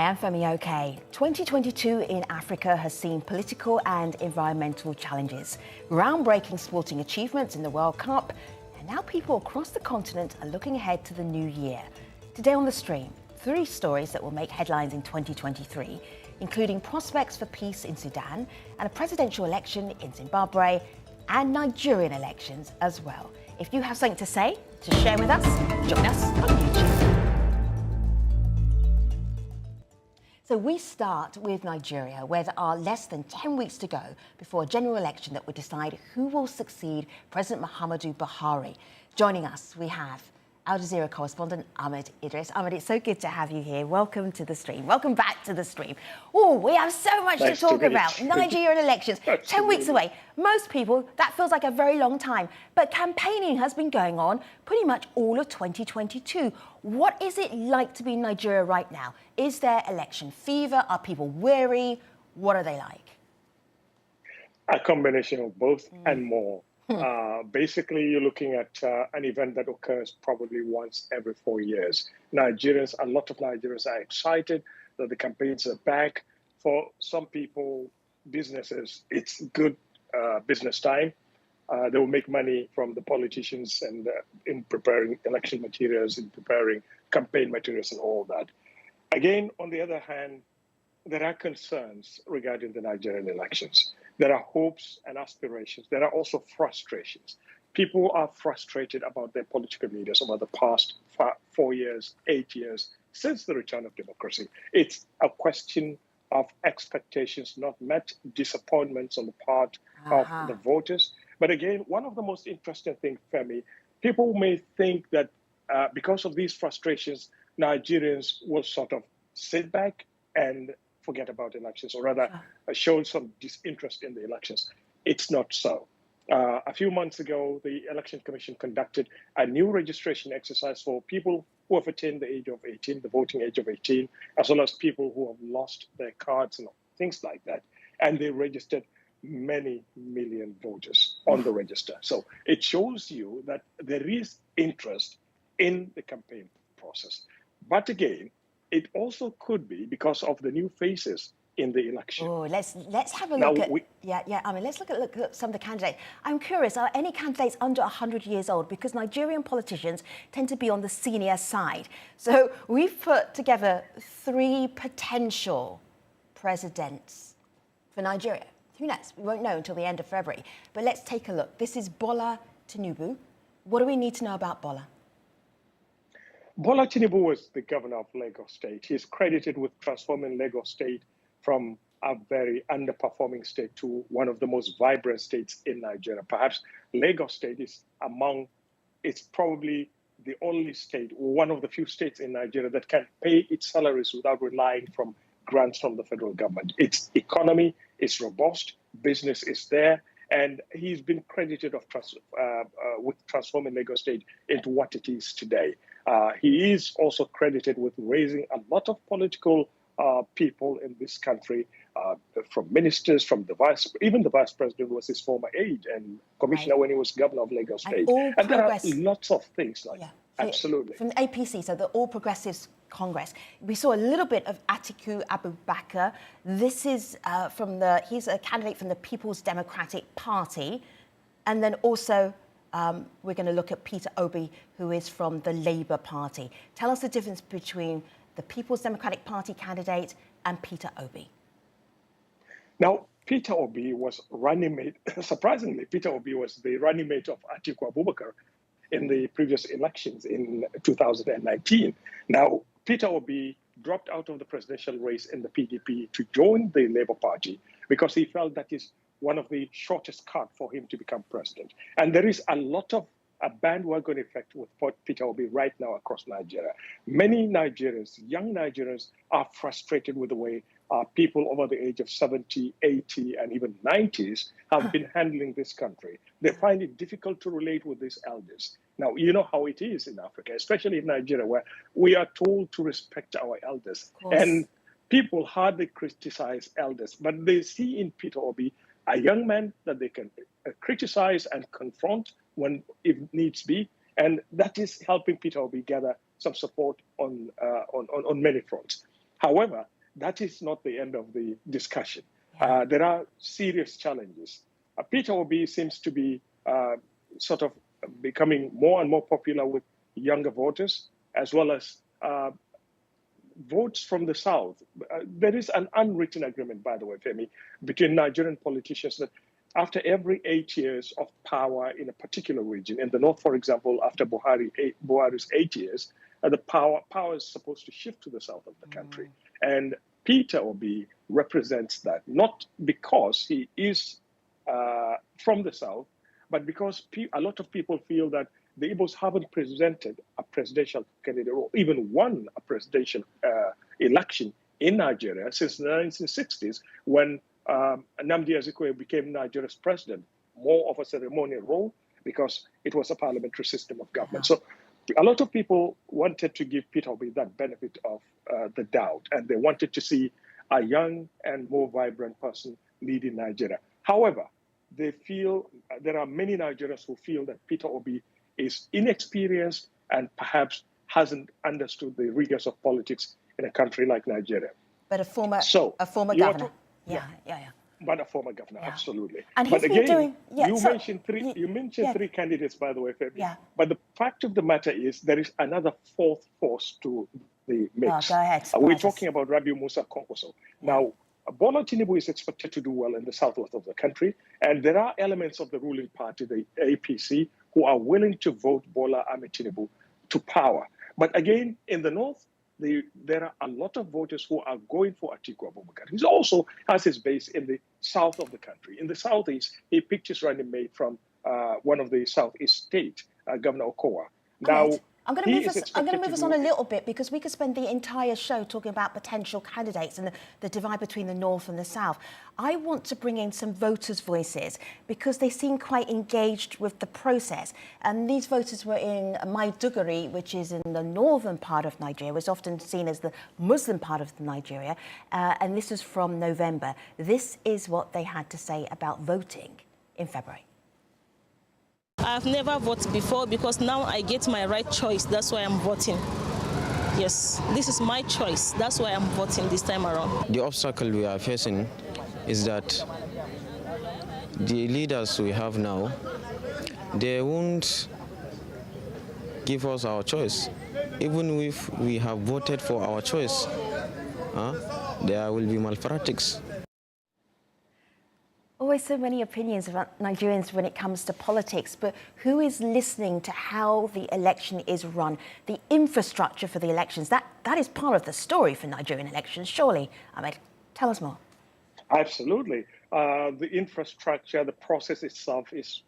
Hi, I'm Femi OK. 2022 in Africa has seen political and environmental challenges, groundbreaking sporting achievements in the World Cup, and now people across the continent are looking ahead to the new year. Today on the stream, 3 stories that will make headlines in 2023, including prospects for peace in Sudan and a presidential election in Zimbabwe and Nigerian elections as well. If you have something to say, to share with us, join us on YouTube. So we start with Nigeria, where there are less than 10 weeks to go before a general election that will decide who will succeed President Muhammadu Buhari. Joining us, we have Al Jazeera correspondent Ahmed Idris. Ahmed, it's so good to have you here. Welcome to the stream. Welcome back to the stream. Oh, we have so much to talk about. Nigerian elections, 10 weeks away. Most people, that feels like a very long time. But campaigning has been going on pretty much all of 2022. What is it like to be in Nigeria right now? Is there election fever? Are people weary? What are they like? A combination of both and more. Basically, you're looking at an event that occurs probably once every 4 years. A lot of Nigerians are excited that the campaigns are back. For some people, businesses, it's good business time. They will make money from the politicians and in preparing election materials, in preparing campaign materials and all that. Again, on the other hand, there are concerns regarding the Nigerian elections. There are hopes and aspirations. There are also frustrations. People are frustrated about their political leaders over the past 4 years, 8 years, since the return of democracy. It's a question of expectations not met, disappointments on the part of the voters. But again, one of the most interesting things, Femi, people may think that because of these frustrations, Nigerians will sort of sit back and forget about elections, or rather show some disinterest in the elections. It's not so. A few months ago, the Election Commission conducted a new registration exercise for people who have attained the age of 18, the voting age of 18, as well as people who have lost their cards and things like that. And they registered many million voters on the register. So it shows you that there is interest in the campaign process. But again, it also could be because of the new faces in the election. Oh, let's have a look let's look at some of the candidates. I'm curious, are any candidates under 100 years old? Because Nigerian politicians tend to be on the senior side. So we've put together 3 potential presidents for Nigeria. Who knows? We won't know until the end of February. But let's take a look. This is Bola Tinubu. What do we need to know about Bola? Bola Tinubu was the governor of Lagos State. He is credited with transforming Lagos State from a very underperforming state to one of the most vibrant states in Nigeria. Perhaps Lagos State it's probably the only state, or one of the few states in Nigeria that can pay its salaries without relying from grants from the federal government. Its economy is robust, business is there, and he's been credited with transforming Lagos State into what it is today. He is also credited with raising a lot of political people in this country, from ministers, from even the vice president was his former aide and commissioner when he was governor of Lagos State. And there are lots of things like that. Absolutely. From the APC, so the All Progressives Congress, we saw a little bit of Atiku Abubakar. This is he's a candidate from the People's Democratic Party. And then also we're going to look at Peter Obi, who is from the Labour Party. Tell us the difference between the People's Democratic Party candidate and Peter Obi. Now, Peter Obi was running mate. Surprisingly, Peter Obi was the running mate of Atiku Abubakar in the previous elections in 2019. Now, Peter Obi dropped out of the presidential race in the PDP to join the Labour Party because he felt that is one of the shortest cut for him to become president. And there is a lot of a bandwagon effect with Peter Obi right now across Nigeria. Many Nigerians, young Nigerians, are frustrated with the way people over the age of 70, 80, and even 90s have been handling this country. They find it difficult to relate with these elders. Now, you know how it is in Africa, especially in Nigeria, where we are told to respect our elders. And people hardly criticize elders, but they see in Peter Obi a young man that they can criticize and confront when it needs be, and that is helping Peter Obi gather some support on many fronts. However, that is not the end of the discussion. Yeah. There are serious challenges. Peter Obi seems to be sort of becoming more and more popular with younger voters, as well as votes from the South. There is an unwritten agreement, by the way, Femi, between Nigerian politicians that after every 8 years of power in a particular region, in the North, for example, after Buhari's 8 years, the power is supposed to shift to the south of the country. And Peter Obi represents that, not because he is from the south, but because a lot of people feel that the Igbos haven't presented a presidential candidate or even won a presidential election in Nigeria since the 1960s, when Nnamdi Azikiwe became Nigeria's president, more of a ceremonial role because it was a parliamentary system of government. So a lot of people wanted to give Peter Obi that benefit of the doubt, and they wanted to see a young and more vibrant person leading Nigeria. However, they feel there are many Nigerians who feel that Peter Obi is inexperienced and perhaps hasn't understood the rigors of politics in a country like Nigeria. But a former governor. But a former governor, absolutely. And he's been doing. You mentioned three candidates, by the way, Femi. Yeah. But the fact of the matter is there is another fourth force to the mix. Go ahead. We're talking about Rabiu Musa Kwankwaso. Now, Bola Tinubu is expected to do well in the southwest of the country, and there are elements of the ruling party, the APC, who are willing to vote Bola Tinubu to power. But again, in the north, there are a lot of voters who are going for Atiku Abubakar. He also has his base in the south of the country. In the southeast, he picked his running mate from one of the southeast states, Governor Okowa. Now, I'm going to move us on a little bit, because we could spend the entire show talking about potential candidates and the divide between the north and the south. I want to bring in some voters' voices because they seem quite engaged with the process. And these voters were in Maiduguri, which is in the northern part of Nigeria, was often seen as the Muslim part of Nigeria. And this is from November. This is what they had to say about voting in February. I've never voted before because now I get my right choice. That's why I'm voting. Yes, this is my choice. That's why I'm voting this time around. The obstacle we are facing is that the leaders we have now, they won't give us our choice. Even if we have voted for our choice, there will be malpractice. Always so many opinions about Nigerians when it comes to politics, but who is listening to how the election is run? The infrastructure for the elections, that is part of the story for Nigerian elections, surely. Ahmed, tell us more. Absolutely. The infrastructure, the process itself is,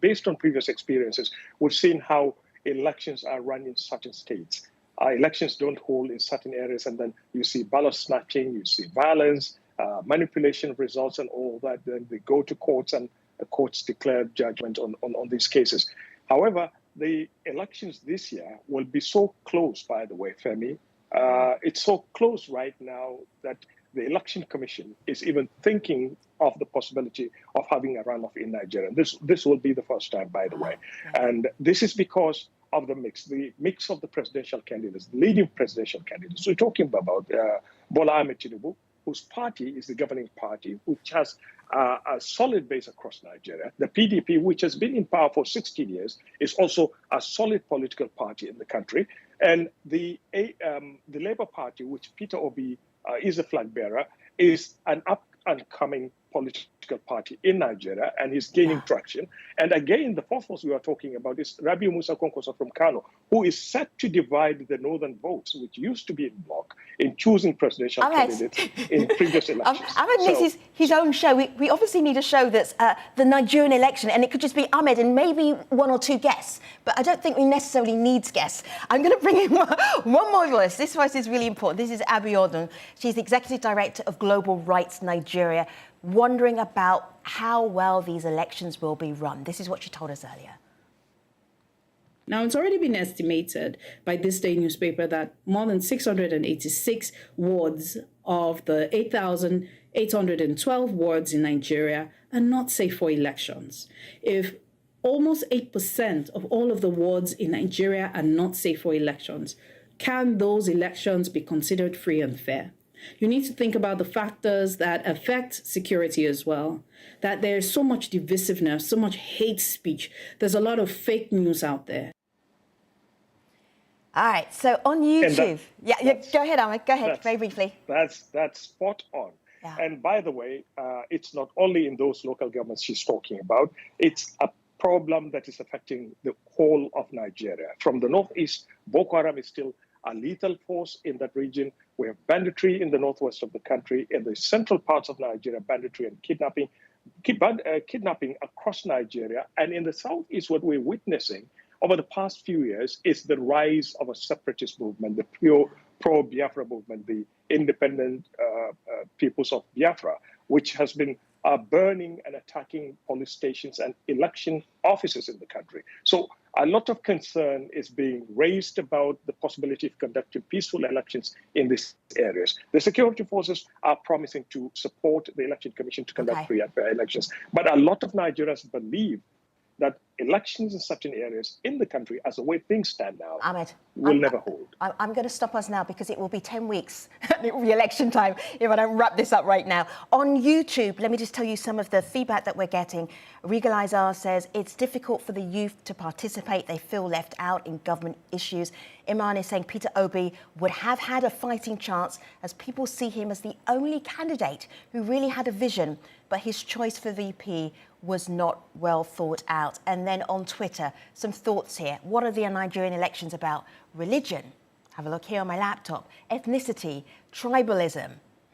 based on previous experiences, we've seen how elections are run in certain states. Elections don't hold in certain areas, and then you see ballot snatching, you see violence, manipulation of results and all that. Then they go to courts, and the courts declare judgment on these cases. However, the elections this year will be so close, by the way, Femi. It's so close right now that the Election Commission is even thinking of the possibility of having a runoff in Nigeria. This will be the first time, by the way. And this is because of the mix of the presidential candidates, the leading presidential candidates. We're talking about Bola Tinubu, whose party is the governing party, which has a solid base across Nigeria. The PDP, which has been in power for 16 years, is also a solid political party in the country. And the Labour Party, which Peter Obi is a flag bearer, is an up-and-coming political party in Nigeria, and he's gaining traction. And again, the fourth force we are talking about is Rabiu Musa Kwankwaso from Kano, who is set to divide the northern votes, which used to be in bloc, in choosing presidential candidates in previous elections. Ahmed needs his own show. We obviously need a show that's the Nigerian election, and it could just be Ahmed and maybe one or two guests, but I don't think we necessarily need guests. I'm going to bring in one more voice. This voice is really important. This is Abiodun. She's the Executive Director of Global Rights Nigeria, wondering about how well these elections will be run. This is what she told us earlier. Now, it's already been estimated by this day newspaper that more than 686 wards of the 8,812 wards in Nigeria are not safe for elections. If almost 8% of all of the wards in Nigeria are not safe for elections, can those elections be considered free and fair? You need to think about the factors that affect security as well, that there's so much divisiveness, so much hate speech. There's a lot of fake news out there. All right, so on YouTube, go ahead, Ahmed, go ahead, very briefly. That's spot on. Yeah. And by the way, it's not only in those local governments she's talking about, it's a problem that is affecting the whole of Nigeria. From the northeast, Boko Haram is still a lethal force in that region. We have banditry in the northwest of the country. In the central parts of Nigeria, banditry and kidnapping across Nigeria. And in the southeast, what we're witnessing over the past few years is the rise of a separatist movement, the pure pro-Biafra movement, the independent peoples of Biafra, which has been burning and attacking police stations and election offices in the country. So a lot of concern is being raised about the possibility of conducting peaceful elections in these areas. The security forces are promising to support the Election Commission to conduct free and fair elections. But a lot of Nigerians believe that elections in certain areas in the country, as the way things stand now, Ahmed, will never hold. I'm going to stop us now because it will be 10 weeks, re-election time, if I don't wrap this up right now. On YouTube, let me just tell you some of the feedback that we're getting. Regal Izar says, it's difficult for the youth to participate. They feel left out in government issues. Iman is saying Peter Obi would have had a fighting chance as people see him as the only candidate who really had a vision, but his choice for VP was not well thought out. And then on Twitter, some thoughts here. What are the Nigerian elections about? Religion. Have a look here on my laptop. Ethnicity, tribalism.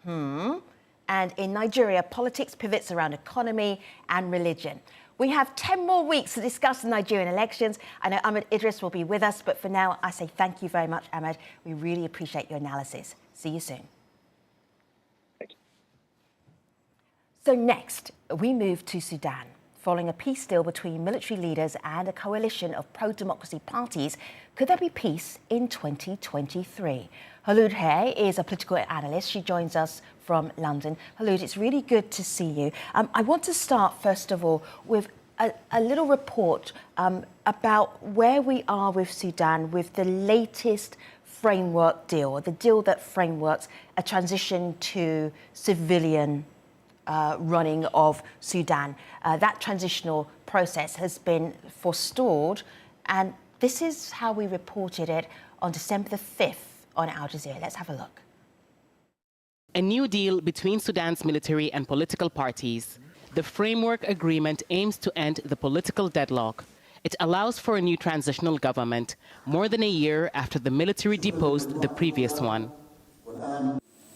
And in Nigeria, politics pivots around economy and religion. We have 10 more weeks to discuss the Nigerian elections. I know Ahmed Idris will be with us, but for now, I say thank you very much, Ahmed. We really appreciate your analysis. See you soon. So next, we move to Sudan. Following a peace deal between military leaders and a coalition of pro-democracy parties, could there be peace in 2023? Khulud Hay is a political analyst. She joins us from London. Khulud, it's really good to see you. I want to start, first of all, with a little report about where we are with Sudan with the latest framework deal, the deal that frameworks a transition to civilian running of Sudan. That transitional process has been forestalled, and this is how we reported it on December the 5th on Al Jazeera. Let's have a look. A new deal between Sudan's military and political parties. The framework agreement aims to end the political deadlock. It allows for a new transitional government, more than a year after the military deposed the previous one.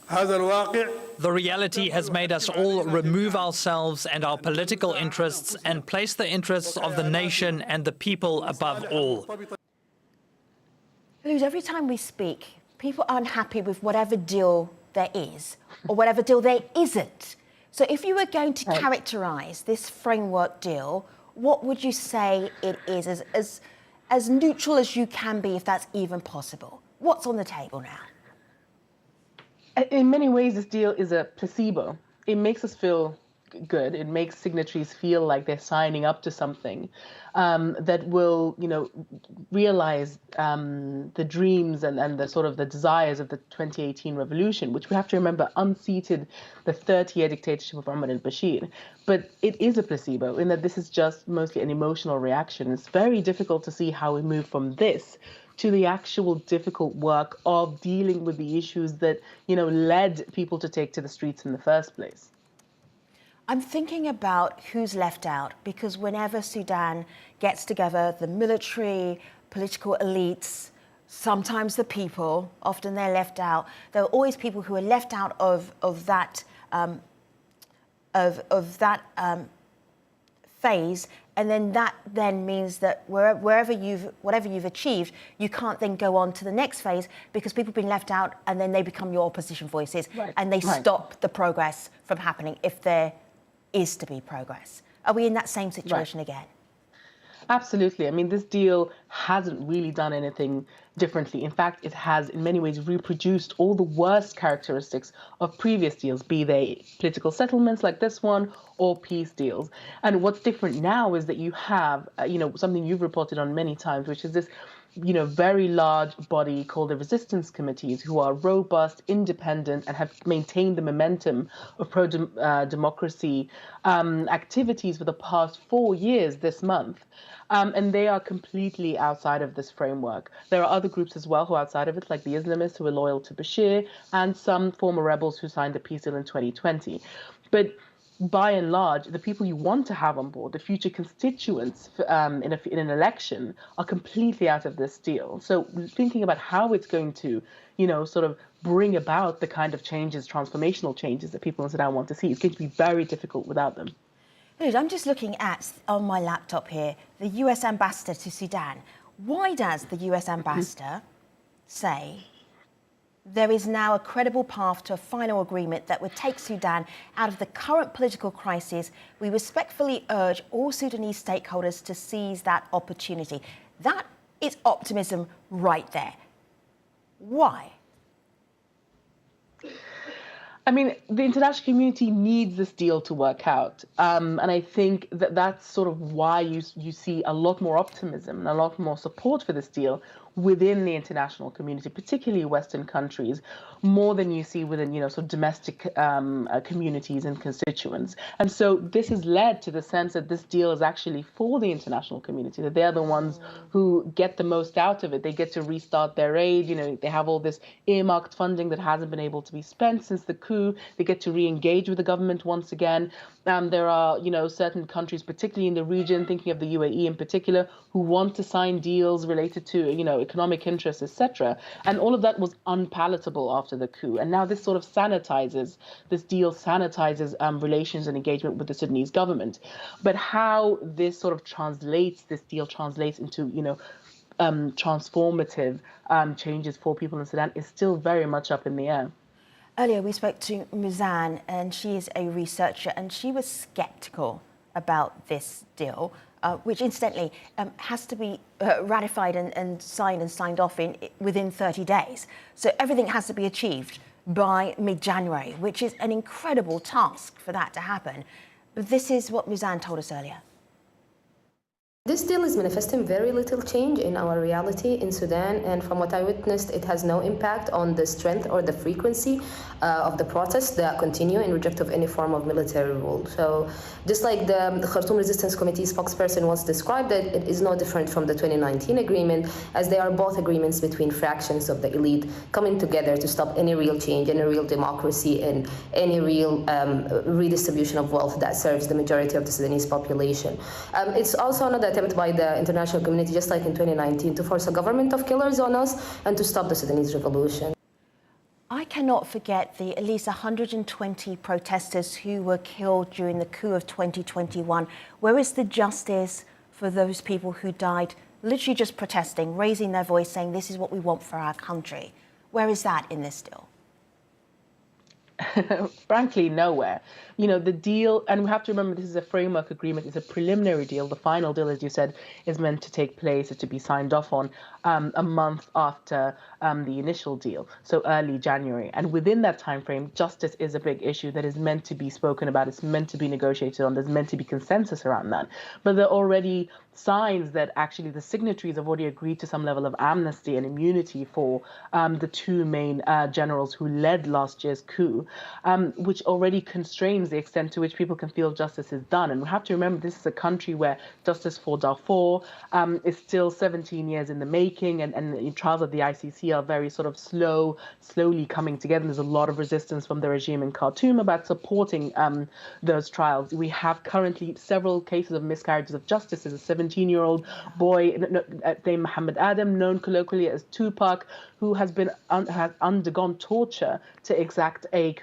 The reality has made us all remove ourselves and our political interests and place the interests of the nation and the people above all. Every time we speak, people aren't happy with whatever deal there is or whatever deal there isn't. So if you were going to characterize this framework deal, what would you say it is, as neutral as you can be, if that's even possible? What's on the table now? In many ways, this deal is a placebo. It makes us feel good. It makes signatories feel like they're signing up to something that will, realize the dreams and the sort of the desires of the 2018 revolution, which we have to remember unseated the 30-year dictatorship of Omar al-Bashir. But it is a placebo in that this is just mostly an emotional reaction. It's very difficult to see how we move from this to the actual difficult work of dealing with the issues that, led people to take to the streets in the first place. I'm thinking about who's left out, because whenever Sudan gets together, the military, political elites, sometimes the people, often they're left out. There are always people who are left out of that phase, and then that means that whatever you've achieved, you can't then go on to the next phase because people have been left out, and then they become your opposition voices, and they stop the progress from happening if there is to be progress. Are we in that same situation again? Absolutely. I mean, this deal hasn't really done anything differently. In fact, it has in many ways reproduced all the worst characteristics of previous deals, be they political settlements like this one or peace deals. And what's different now is that you have, something you've reported on many times, which is this very large body called the resistance committees, who are robust, independent, and have maintained the momentum of pro-democracy activities for the past 4 years this month. And they are completely outside of this framework. There are other groups as well who are outside of it, like the Islamists who are loyal to Bashir, and some former rebels who signed the peace deal in 2020. But by and large, the people you want to have on board, the future constituents in an election, are completely out of this deal. So thinking about how it's going to, sort of bring about the kind of changes, transformational changes that people in Sudan want to see, it's going to be very difficult without them. I'm just looking at, on my laptop here, the US ambassador to Sudan. Why does the US ambassador say there is now a credible path to a final agreement that would take Sudan out of the current political crisis? We respectfully urge all Sudanese stakeholders to seize that opportunity. That is optimism right there. Why? I mean, the international community needs this deal to work out. And I think that that's sort of why you see a lot more optimism and a lot more support for this deal within the international community, particularly Western countries, more than you see within, sort of domestic communities and constituents. And so this has led to the sense that this deal is actually for the international community, that they're the ones who get the most out of it. They get to restart their aid. They have all this earmarked funding that hasn't been able to be spent since the coup. They get to re-engage with the government once again. There are, certain countries, particularly in the region, thinking of the UAE in particular, who want to sign deals related to, economic interests, etc. And all of that was unpalatable after the coup. And now this sort of this deal sanitizes relations and engagement with the Sudanese government. But how this sort of this deal translates into, transformative changes for people in Sudan is still very much up in the air. Earlier, we spoke to Muzan, and she is a researcher, and she was skeptical about this deal, which incidentally has to be ratified and signed off within 30 days. So everything has to be achieved by mid-January, which is an incredible task for that to happen. But this is what Muzan told us earlier. This deal is manifesting very little change in our reality in Sudan, and from what I witnessed, it has no impact on the strength or the frequency of the protests that continue in reject of any form of military rule. So just like the Khartoum Resistance Committee spokesperson once described it is no different from the 2019 agreement, as they are both agreements between fractions of the elite coming together to stop any real change, any real democracy, and any real redistribution of wealth that serves the majority of the Sudanese population. It's also another attempt by the international community, just like in 2019, to force a government of killers on us and to stop the Sudanese revolution. I cannot forget the at least 120 protesters who were killed during the coup of 2021. Where is the justice for those people who died literally just protesting, raising their voice, saying this is what we want for our country? Where is that in this deal? Frankly, nowhere. The deal, and we have to remember this is a framework agreement, it's a preliminary deal. The final deal, as you said, is meant to take place, to be signed off on a month after the initial deal, so early January. And within that time frame, justice is a big issue that is meant to be spoken about, it's meant to be negotiated on, there's meant to be consensus around that. But there are already signs that actually the signatories have already agreed to some level of amnesty and immunity for the two main generals who led last year's coup, which already constrains the extent to which people can feel justice is done. And we have to remember this is a country where justice for Darfur is still 17 years in the making, and trials at the ICC are very sort of slowly coming together. And there's a lot of resistance from the regime in Khartoum about supporting those trials. We have currently several cases of miscarriages of justice. There's a 17-year-old boy named Muhammad Adam, known colloquially as Tupac, who has undergone torture to exact a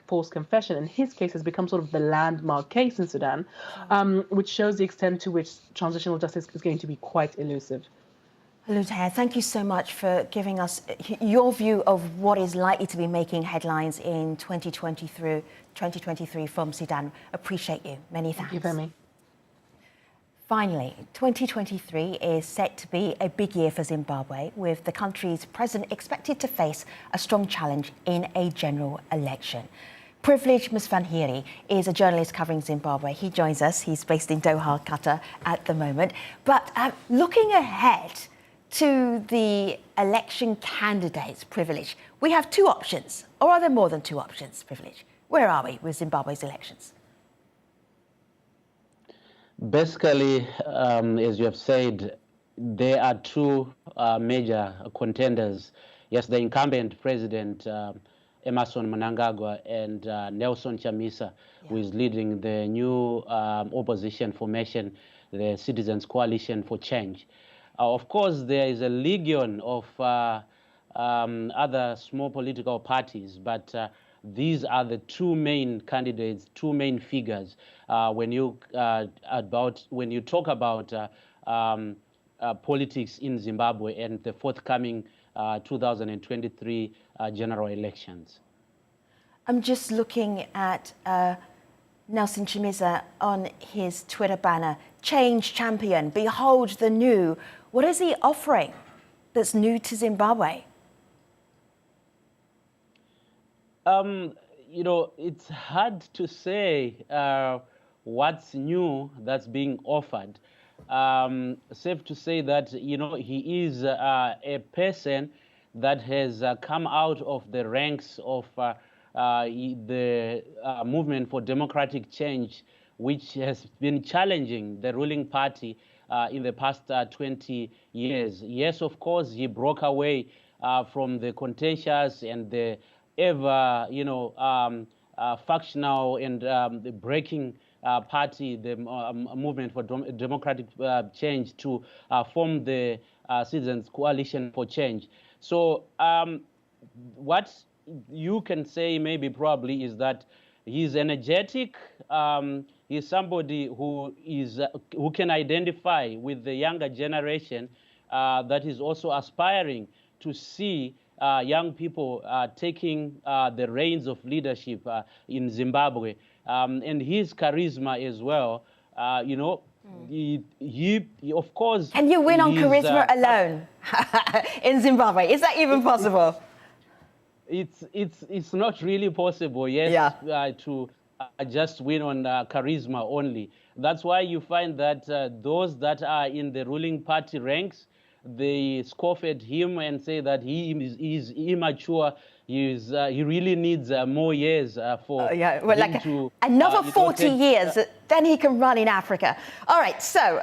forced confession. And his case has become sort of the landmark case in Sudan, which shows the extent to which transitional justice is going to be quite elusive. Luther, thank you so much for giving us your view of what is likely to be making headlines in 2023 from Sudan. Appreciate you. Many thanks. Thank you, Femi. Finally, 2023 is set to be a big year for Zimbabwe, with the country's president expected to face a strong challenge in a general election. Privileged Msvanhiri is a journalist covering Zimbabwe. He joins us. He's based in Doha, Qatar at the moment. But looking ahead to the election candidates, Privilege, we have two options, or are there more than two options, Privilege? Where are we with Zimbabwe's elections? Basically, as you have said, there are two major contenders. Yes, the incumbent president, Emmerson Mnangagwa, and Nelson Chamisa, who is leading the new opposition formation, the Citizens Coalition for Change. Of course, there is a legion of other small political parties, but these are the two main candidates, two main figures when you talk about politics in Zimbabwe and the forthcoming 2023 general elections. I'm just looking at Nelson Chamisa on his Twitter banner, Change Champion, behold the new. What is he offering that's new to Zimbabwe? You know, it's hard to say what's new that's being offered. Safe to say that, you know, he is a person that has come out of the ranks of the movement for democratic change, which has been challenging the ruling party in the past 20 years. Yes, of course, he broke away from the contentious and the ever, you know, factional and the breaking party, the movement for democratic change, to form the Citizens Coalition for Change. So what you can say maybe probably is that he's energetic. He's somebody who can identify with the younger generation that is also aspiring to see young people taking the reins of leadership in Zimbabwe, and his charisma as well. You know, he of course. Can you win on charisma alone in Zimbabwe? Is that even possible? It's not really possible. Yes, yeah. To just win on charisma only. That's why you find that those that are in the ruling party ranks, they scoff at him and say that he is immature. He really needs more years for well, like to, another 40 years, then he can run in Africa. All right, so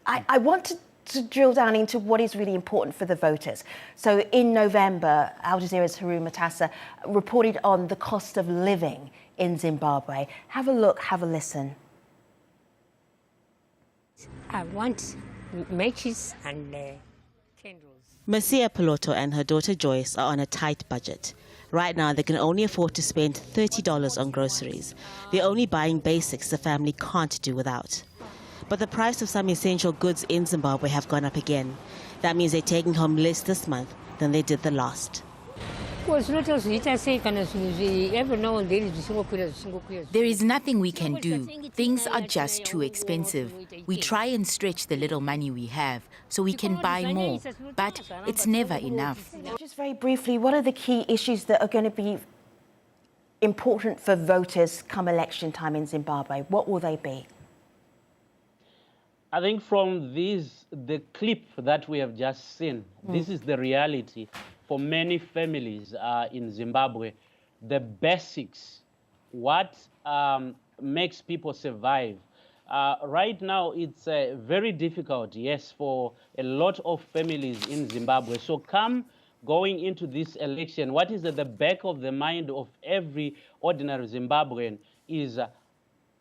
I want to drill down into what is really important for the voters. So in November, Al Jazeera's Haroon Matassa reported on the cost of living in Zimbabwe. Have a look, have a listen. I want matches and candles. Marcia Piloto and her daughter Joyce are on a tight budget. Right now, they can only afford to spend $30 on groceries. They're only buying basics the family can't do without. But the price of some essential goods in Zimbabwe have gone up again. That means they're taking home less this month than they did the last. There is nothing we can do. Things are just too expensive. We try and stretch the little money we have so we can buy more, but it's never enough. Just very briefly, what are the key issues that are going to be important for voters come election time in Zimbabwe? What will they be? I think from the clip that we have just seen, this is the reality for many families in Zimbabwe. The basics, what makes people survive. Right now, it's very difficult, yes, for a lot of families in Zimbabwe. So going into this election, what is at the back of the mind of every ordinary Zimbabwean is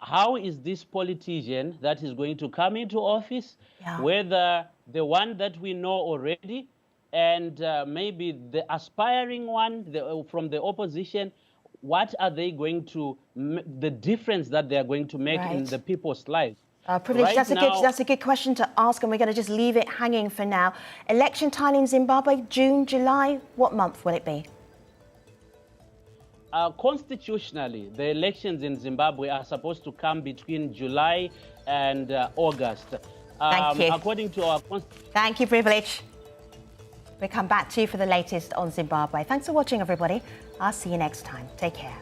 how is this politician that is going to come into office, whether the one that we know already and maybe the aspiring one from the opposition, what are they going to, the difference that they are going to make in the people's lives? Privilege, that's a good question to ask, and we're going to just leave it hanging for now. Election time in Zimbabwe, June, July, what month will it be? Constitutionally, the elections in Zimbabwe are supposed to come between July and August. Thank you. According to our constitution. Thank you, Privilege. We'll come back to you for the latest on Zimbabwe. Thanks for watching, everybody. I'll see you next time. Take care.